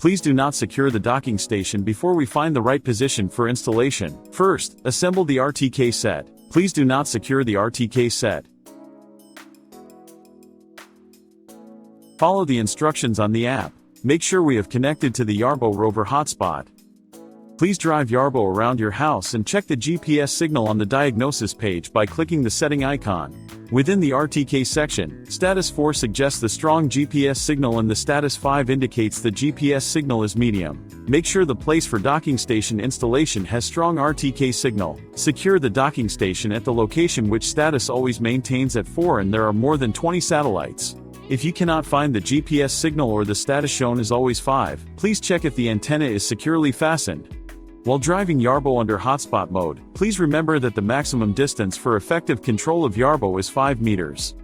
Please do not secure the docking station before we find the right position for installation. First, assemble the RTK set. Please do not secure the RTK set. Follow the instructions on the app. Make sure we have connected to the Yarbo Rover hotspot. Please drive Yarbo around your house and check the GPS signal on the diagnosis page by clicking the setting icon. Within the RTK section, Status 4 suggests the strong GPS signal and the Status 5 indicates the GPS signal is medium. Make sure the place for docking station installation has strong RTK signal. Secure the docking station at the location which Status always maintains at 4 and there are more than 20 satellites. If you cannot find the GPS signal or the status shown is always 5, please check if the antenna is securely fastened. While driving Yarbo under hotspot mode, please remember that the maximum distance for effective control of Yarbo is 5 meters.